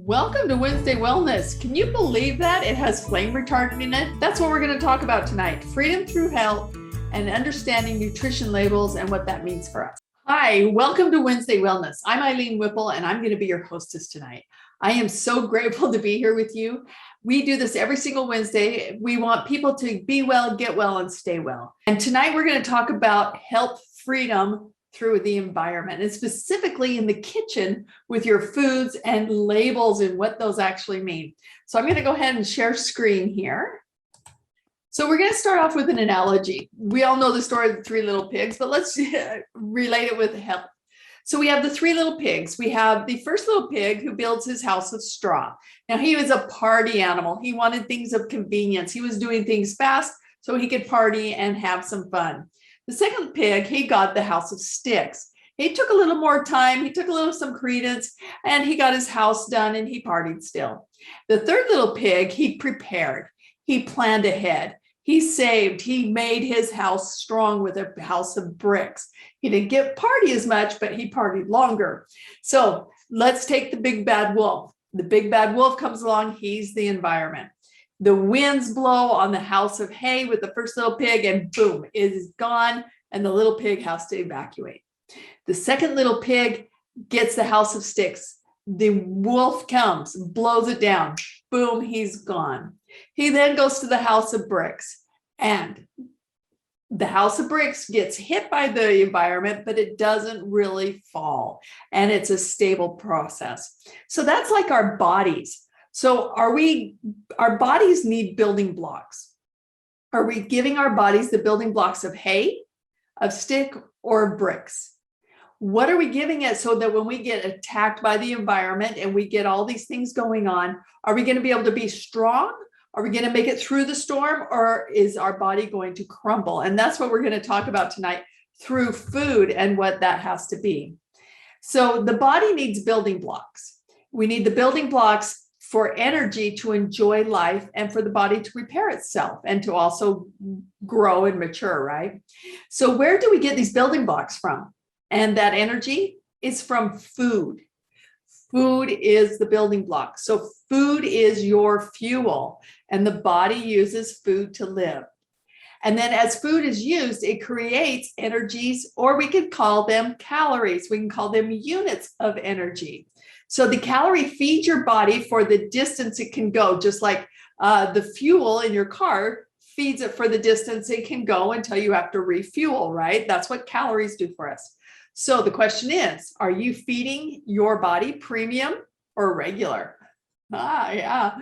Welcome to Wednesday Wellness. Can you believe that? It has flame retardant in it. That's what we're going to talk about tonight. Freedom through health and understanding nutrition labels and what that means for us. Hi, welcome to Wednesday Wellness. I'm Eileen Whipple and I'm going to be your hostess tonight. I am so grateful to be here with you. We do this every single Wednesday. We want people to be well, get well, and stay well. And tonight we're going to talk about health freedom through the environment, and specifically in the kitchen with your foods and labels and what those actually mean. So I'm going to go ahead and share screen here. So we're going to start off with an analogy. We all know the story of the three little pigs, but let's relate it with health. So we have the three little pigs. We have the first little pig who builds his house of straw. Now he was a party animal. He wanted things of convenience. He was doing things fast so he could party and have some fun. The second pig, he got the house of sticks. He took a little more time, he took some credence, and he got his house done and he partied still. The third little pig, he prepared, he planned ahead, he saved, he made his house strong with a house of bricks. He didn't get party as much, but he partied longer. So let's take the big bad wolf. The big bad wolf comes along, he's the environment. The winds blow on the house of hay with the first little pig and boom, it is gone and the little pig has to evacuate. The second little pig gets the house of sticks. The wolf comes, blows it down, boom, he's gone. He then goes to the house of bricks and the house of bricks gets hit by the environment, but it doesn't really fall and it's a stable process. So that's like our bodies. So our bodies need building blocks. Are we giving our bodies the building blocks of hay, of stick, or bricks? What are we giving it so that when we get attacked by the environment and we get all these things going on, are we going to be able to be strong? Are we going to make it through the storm, or is our body going to crumble? And that's what we're going to talk about tonight through food and what that has to be. So the body needs building blocks. We need the building blocks for energy to enjoy life and for the body to repair itself and to also grow and mature, right? So where do we get these building blocks from? And that energy is from food. Food is the building block. So food is your fuel and the body uses food to live. And then as food is used, it creates energies, or we could call them calories. We can call them units of energy. So the calorie feeds your body for the distance it can go, just like the fuel in your car feeds it for the distance it can go until you have to refuel, right? That's what calories do for us. So the question is, are you feeding your body premium or regular? Yeah.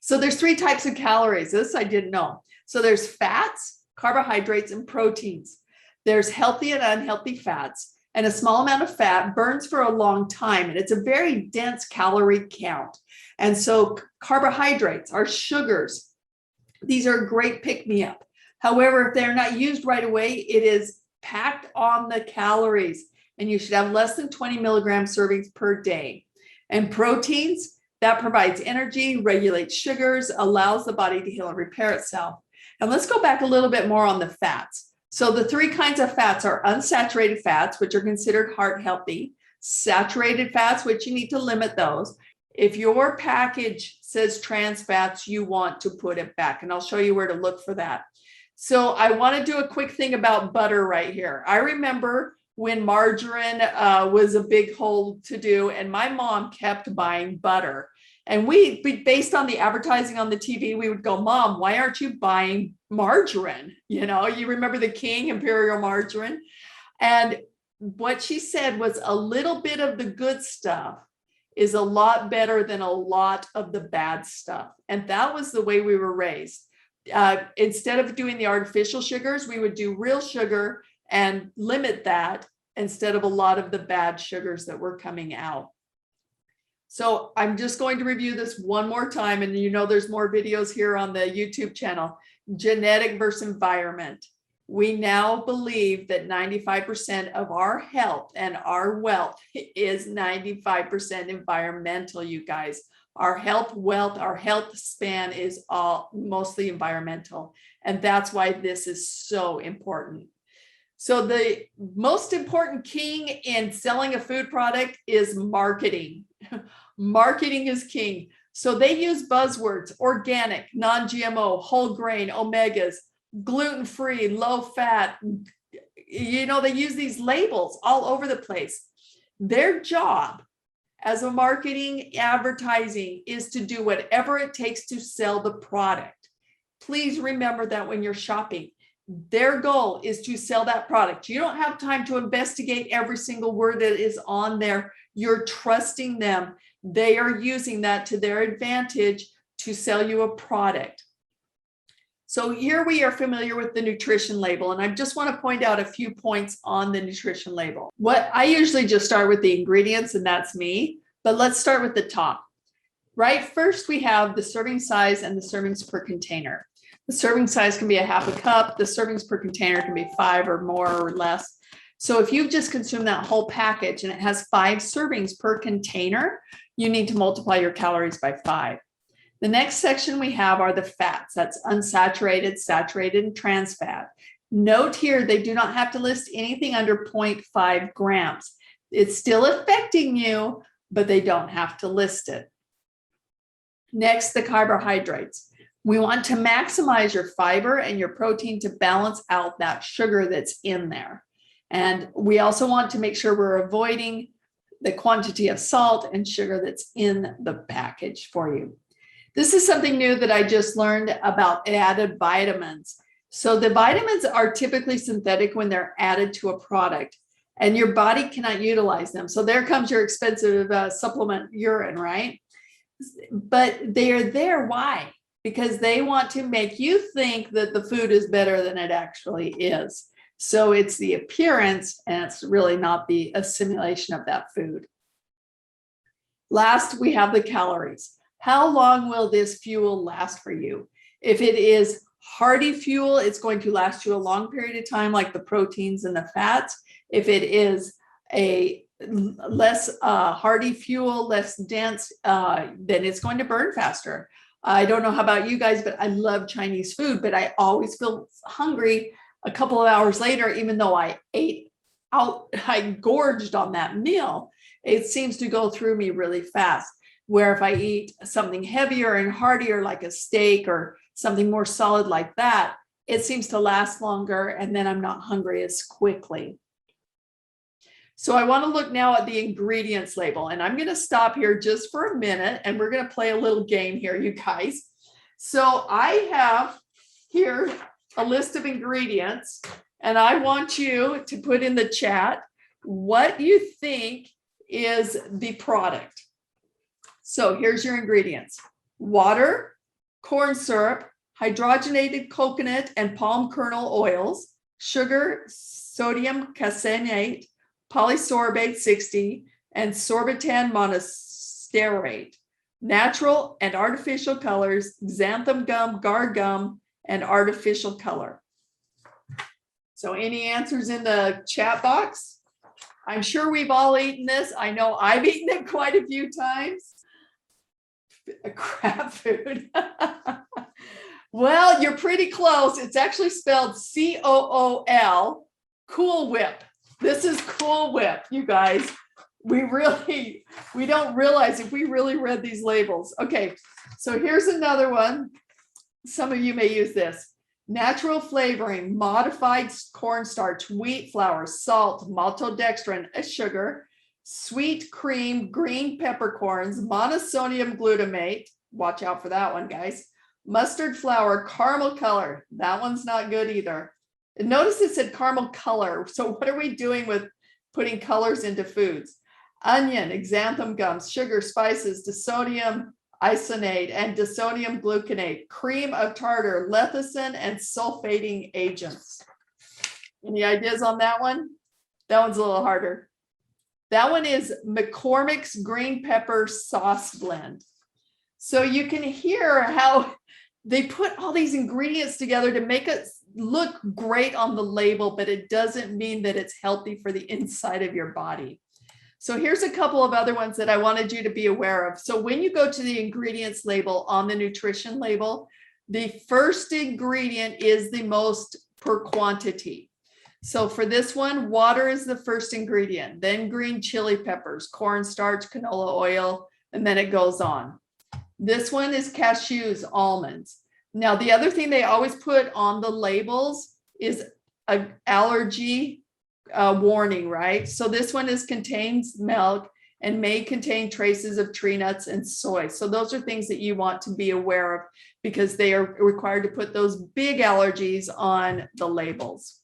So there's three types of calories. This I didn't know. So there's fats, carbohydrates, and proteins. There's healthy and unhealthy fats. And a small amount of fat burns for a long time, and it's a very dense calorie count. And so carbohydrates are sugars. These are a great pick-me-up. However, if they're not used right away, it is packed on the calories, and you should have less than 20 milligram servings per day. And proteins, that provides energy, regulates sugars, allows the body to heal and repair itself. And let's go back a little bit more on the fats. So the three kinds of fats are unsaturated fats, which are considered heart healthy, saturated fats, which you need to limit those. If your package says trans fats, you want to put it back, and I'll show you where to look for that. So I want to do a quick thing about butter right here. I remember when margarine was a big hole to do, and my mom kept buying butter. And we, based on the advertising on the TV, we would go, Mom, why aren't you buying margarine? You know, you remember the King Imperial margarine? And what she said was a little bit of the good stuff is a lot better than a lot of the bad stuff. And that was the way we were raised. Instead of doing the artificial sugars, we would do real sugar and limit that instead of a lot of the bad sugars that were coming out. So I'm just going to review this one more time, and you know there's more videos here on the YouTube channel. Genetic versus environment. We now believe that 95% of our health and our wealth is 95% environmental, you guys. Our health, wealth, our health span is all mostly environmental. And that's why this is so important. So the most important king in selling a food product is marketing. Marketing is king. So they use buzzwords: organic, non-GMO, whole grain, omegas, gluten-free, low fat. You know, they use these labels all over the place. Their job as a marketing advertising is to do whatever it takes to sell the product. Please remember that when you're shopping, their goal is to sell that product. You don't have time to investigate every single word that is on there. You're trusting them. They are using that to their advantage to sell you a product. So here we are familiar with the nutrition label, and I just want to point out a few points on the nutrition label. What I usually just start with the ingredients, and that's me, but let's start with the top. Right, first we have the serving size and the servings per container. The serving size can be a half a cup. The servings per container can be 5 or more or less. So if you've just consumed that whole package and it has 5 servings per container, you need to multiply your calories by 5. The next section we have are the fats. That's unsaturated, saturated, and trans fat. Note here, they do not have to list anything under 0.5 grams. It's still affecting you, but they don't have to list it. Next, the carbohydrates. We want to maximize your fiber and your protein to balance out that sugar that's in there. And we also want to make sure we're avoiding the quantity of salt and sugar that's in the package for you. This is something new that I just learned about added vitamins. So the vitamins are typically synthetic when they're added to a product, and your body cannot utilize them. So there comes your expensive supplement urine, right? But they're there. Why? Because they want to make you think that the food is better than it actually is. So it's the appearance, and it's really not the assimilation of that food. Last, we have the calories. How long will this fuel last for you? If it is hearty fuel, it's going to last you a long period of time, like the proteins and the fats. If it is a less hearty fuel, less dense, then it's going to burn faster. I don't know how about you guys, but I love Chinese food, but I always feel hungry a couple of hours later, even though I ate out, I gorged on that meal. It seems to go through me really fast. Where if I eat something heavier and heartier, like a steak or something more solid like that, it seems to last longer, and then I'm not hungry as quickly. So I want to look now at the ingredients label, and I'm going to stop here just for a minute, and we're going to play a little game here, you guys. So I have here a list of ingredients, and I want you to put in the chat what you think is the product. So here's your ingredients: water, corn syrup, hydrogenated coconut and palm kernel oils, sugar, sodium caseinate, polysorbate 60, and sorbitan monostearate, natural and artificial colors, xanthan gum, guar gum, and artificial color. So any answers in the chat box? I'm sure we've all eaten this. I know I've eaten it quite a few times. Crap food. Well, you're pretty close. It's actually spelled COOL, Cool Whip. This is Cool Whip, you guys. We don't realize if we really read these labels. Okay, so here's another one. Some of you may use this. Natural flavoring, modified cornstarch, wheat flour, salt, maltodextrin, a sugar, sweet cream, green peppercorns, monosodium glutamate. Watch out for that one, guys. Mustard flour, caramel color. That one's not good either. And notice it said caramel color. So what are we doing with putting colors into foods? Onion, xanthan gums, sugar, spices, disodium isonate, and disodium gluconate, cream of tartar, lecithin, and sulfating agents. Any ideas on that one? That one's a little harder. That one is McCormick's green pepper sauce blend. So you can hear how they put all these ingredients together to make it look great on the label, but it doesn't mean that it's healthy for the inside of your body. So here's a couple of other ones that I wanted you to be aware of. So when you go to the ingredients label on the nutrition label, the first ingredient is the most per quantity. So for this one, water is the first ingredient, then green chili peppers, cornstarch, canola oil, and then it goes on. This one is cashews, almonds. Now, the other thing they always put on the labels is an allergy warning, right? So this one contains milk and may contain traces of tree nuts and soy. So those are things that you want to be aware of because they are required to put those big allergies on the labels.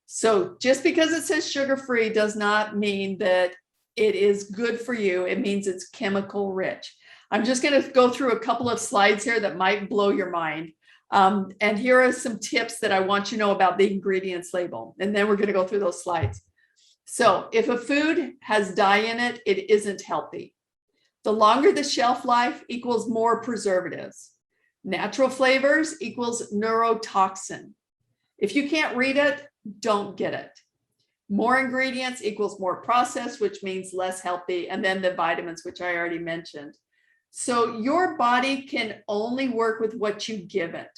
So just because it says sugar-free does not mean that it is good for you. It means it's chemical rich. I'm just going to go through a couple of slides here that might blow your mind. And here are some tips that I want you to know about the ingredients label. And then we're going to go through those slides. So if a food has dye in it, it isn't healthy. The longer the shelf life equals more preservatives. Natural flavors equals neurotoxin. If you can't read it, don't get it. More ingredients equals more processed, which means less healthy. And then the vitamins, which I already mentioned. So your body can only work with what you give it.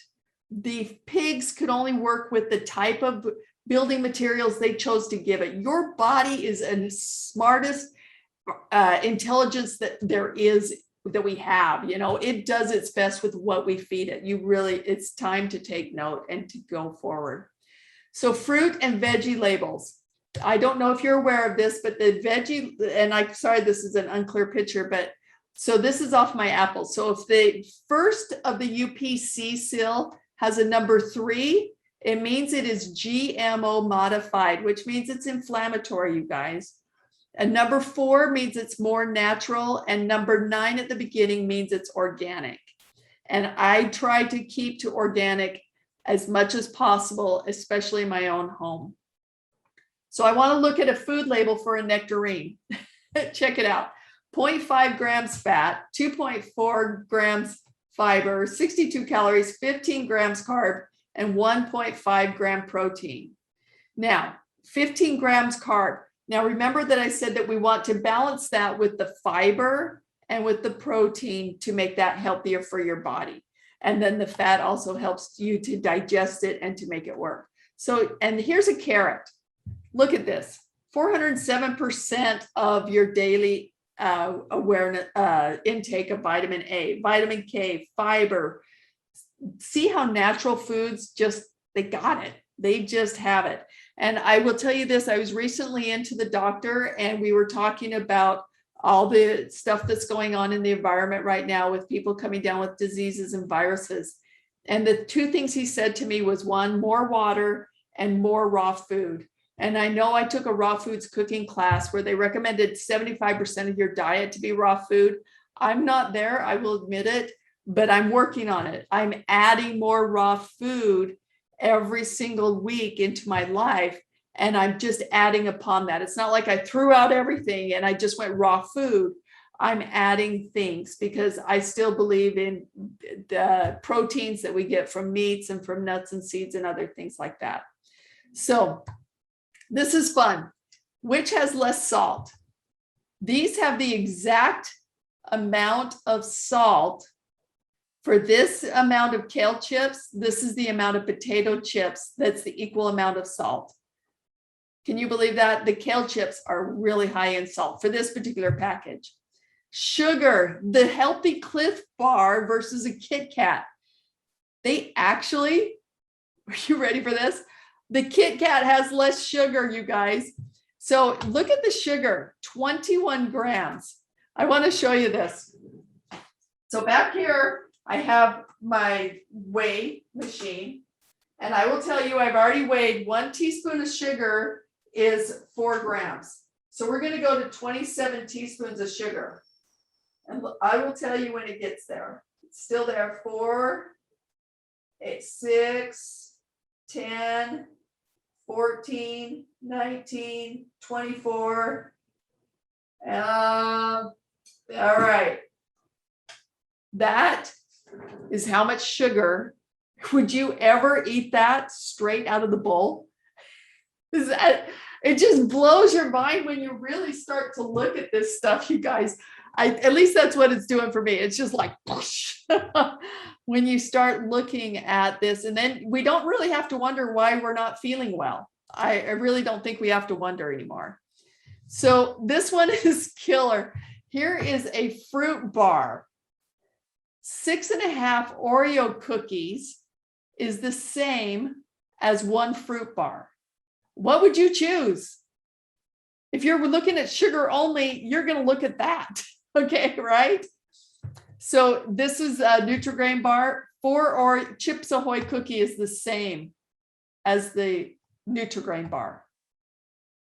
The pigs could only work with the type of building materials they chose to give it. Your body is the smartest intelligence that there is, that we have. You know, it does its best with what we feed it. It's time to take note and to go forward. So fruit and veggie labels. I don't know if you're aware of this, but the veggie, and I'm sorry, this is an unclear picture, but so this is off my apples. So if the first of the UPC seal has a number 3, it means it is GMO modified, which means it's inflammatory, you guys. And number 4 means it's more natural. And number 9 at the beginning means it's organic. And I try to keep to organic as much as possible, especially in my own home. So I want to look at a food label for a nectarine. Check it out. 0.5 grams fat, 2.4 grams fiber, 62 calories, 15 grams carb, and 1.5 gram protein. Now, 15 grams carb. Now, remember that I said that we want to balance that with the fiber and with the protein to make that healthier for your body. And then the fat also helps you to digest it and to make it work. So, and here's a carrot. Look at this, 407% of your daily intake of vitamin A, vitamin K, fiber. See how natural foods they got it. They just have it. And I will tell you this, I was recently into the doctor and we were talking about all the stuff that's going on in the environment right now with people coming down with diseases and viruses. And the 2 things he said to me was 1, more water and more raw food. And I know I took a raw foods cooking class where they recommended 75% of your diet to be raw food. I'm not there, I will admit it, but I'm working on it. I'm adding more raw food every single week into my life. And I'm just adding upon that. It's not like I threw out everything and I just went raw food. I'm adding things because I still believe in the proteins that we get from meats and from nuts and seeds and other things like that. So this is fun. Which has less salt? These have the exact amount of salt. For this amount of kale chips, this is the amount of potato chips that's the equal amount of salt. Can you believe that? The kale chips are really high in salt for this particular package. Sugar, the healthy Cliff Bar versus a Kit Kat. They actually, are you ready for this? The Kit Kat has less sugar, you guys. So look at the sugar, 21 grams. I want to show you this. So back here, I have my weigh machine. And I will tell you, I've already weighed 1 teaspoon of sugar is 4 grams. So we're going to go to 27 teaspoons of sugar. And I will tell you when it gets there. It's still there. 4, 8, 6, 10, 14, 19, 24. All right. That is how much sugar. Would you ever eat that straight out of the bowl? It just blows your mind when you really start to look at this stuff, you guys. At least that's what it's doing for me. It's just like when you start looking at this, and then we don't really have to wonder why we're not feeling well. I really don't think we have to wonder anymore. So this one is killer. Here is a fruit bar. 6.5 Oreo cookies is the same as 1 fruit bar. What would you choose? If you're looking at sugar only, you're going to look at that. Okay, right? So this is a Nutri-Grain bar. 4 Chips Ahoy cookie is the same as the Nutri-Grain bar.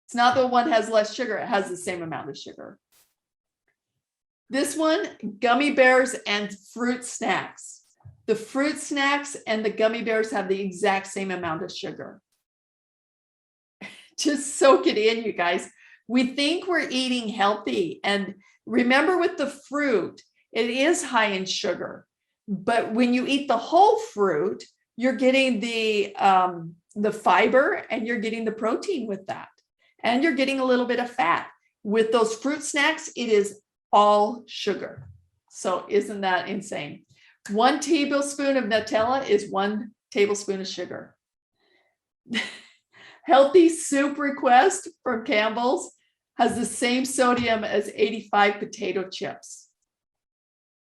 It's not the one that has less sugar. It has the same amount of sugar. This one, gummy bears and fruit snacks. The fruit snacks and the gummy bears have the exact same amount of sugar. Just soak it in, you guys. We think we're eating healthy. And remember with the fruit, it is high in sugar. But when you eat the whole fruit, you're getting the fiber and you're getting the protein with that. And you're getting a little bit of fat. With those fruit snacks, it is all sugar. So isn't that insane? 1 tablespoon of Nutella is 1 tablespoon of sugar. Healthy soup request from Campbell's has the same sodium as 85 potato chips.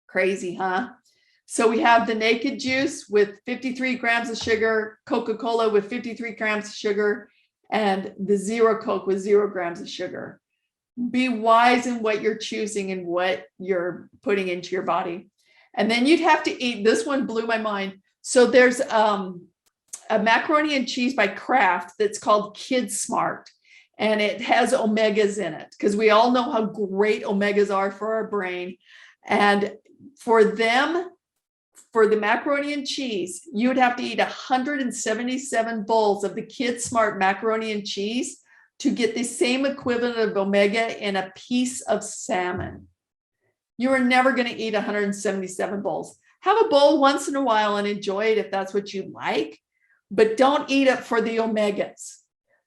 Crazy, huh? So we have the Naked Juice with 53 grams of sugar, Coca-Cola with 53 grams of sugar, and the Zero Coke with 0 grams of sugar. Be wise in what you're choosing and what you're putting into your body. And then you'd have to eat, this one blew my mind. So there's a macaroni and cheese by Kraft that's called Kid Smart. And it has omegas in it because we all know how great omegas are for our brain. And for them, for the macaroni and cheese, you would have to eat 177 bowls of the Kid Smart macaroni and cheese to get the same equivalent of omega in a piece of salmon. You are never going to eat 177 bowls. Have a bowl once in a while and enjoy it if that's what you like, but don't eat it for the omegas.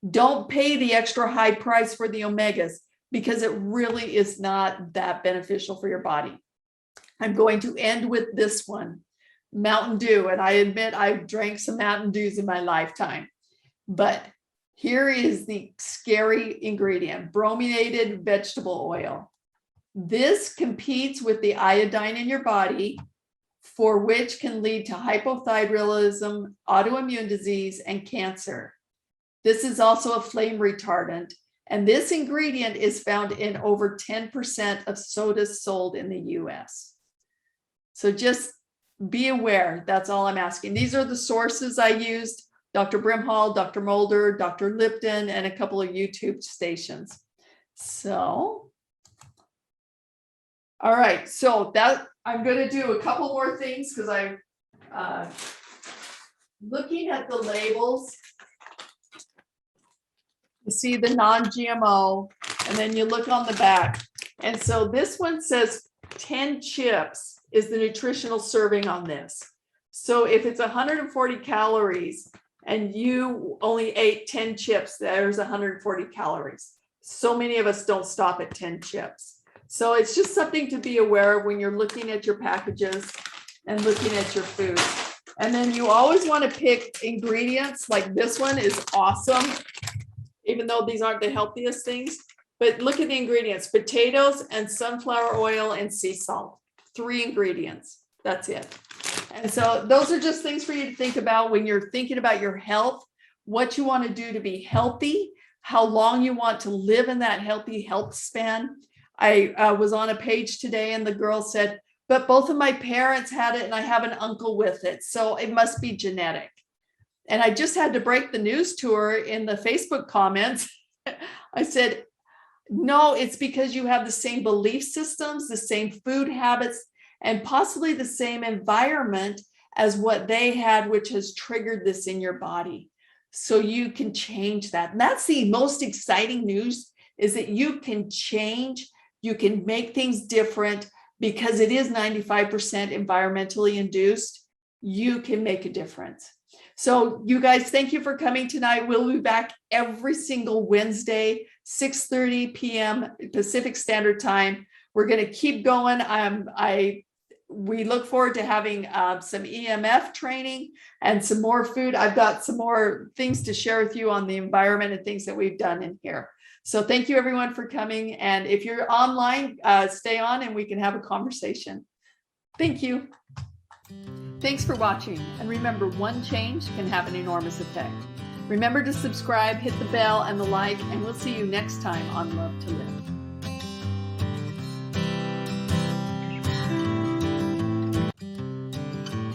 Don't pay the extra high price for the omegas because it really is not that beneficial for your body. I'm going to end with this one, Mountain Dew. And I admit I've drank some Mountain Dews in my lifetime, but here is the scary ingredient, brominated vegetable oil. This competes with the iodine in your body, for which can lead to hypothyroidism, autoimmune disease, and cancer. This is also a flame retardant, and this ingredient is found in over 10% of sodas sold in the US. So just be aware, that's all I'm asking. These are the sources I used. Dr. Brimhall, Dr. Mulder, Dr. Lipton, and a couple of YouTube stations. So, all right, so that I'm going to do a couple more things because I'm looking at the labels. You see the non-GMO, and then you look on the back. And so this one says 10 chips is the nutritional serving on this. So if it's 140 calories, and you only ate 10 chips, there's 140 calories. So many of us don't stop at 10 chips. So it's just something to be aware of when you're looking at your packages and looking at your food. And then you always want to pick ingredients, like this one is awesome, even though these aren't the healthiest things. But look at the ingredients, potatoes and sunflower oil and sea salt, 3 ingredients, that's it. And so those are just things for you to think about when you're thinking about your health, what you want to do to be healthy, how long you want to live in that healthy health span. I was on a page today and the girl said, but both of my parents had it and I have an uncle with it, so it must be genetic. And I just had to break the news to her in the Facebook comments. I said, no, it's because you have the same belief systems, the same food habits, and possibly the same environment as what they had, which has triggered this in your body. So you can change that. And that's the most exciting news, is that you can change, you can make things different because it is 95% environmentally induced. You can make a difference. So you guys, thank you for coming tonight. We'll be back every single Wednesday, 6:30 p.m. Pacific Standard Time. We're going to keep going. We look forward to having some EMF training and some more food. I've got some more things to share with you on the environment and things that we've done in here. So thank you everyone for coming. And if you're online, stay on and we can have a conversation. Thank you. Thanks for watching. And remember, one change can have an enormous effect. Remember to subscribe, hit the bell and the like, and we'll see you next time on Love to Live.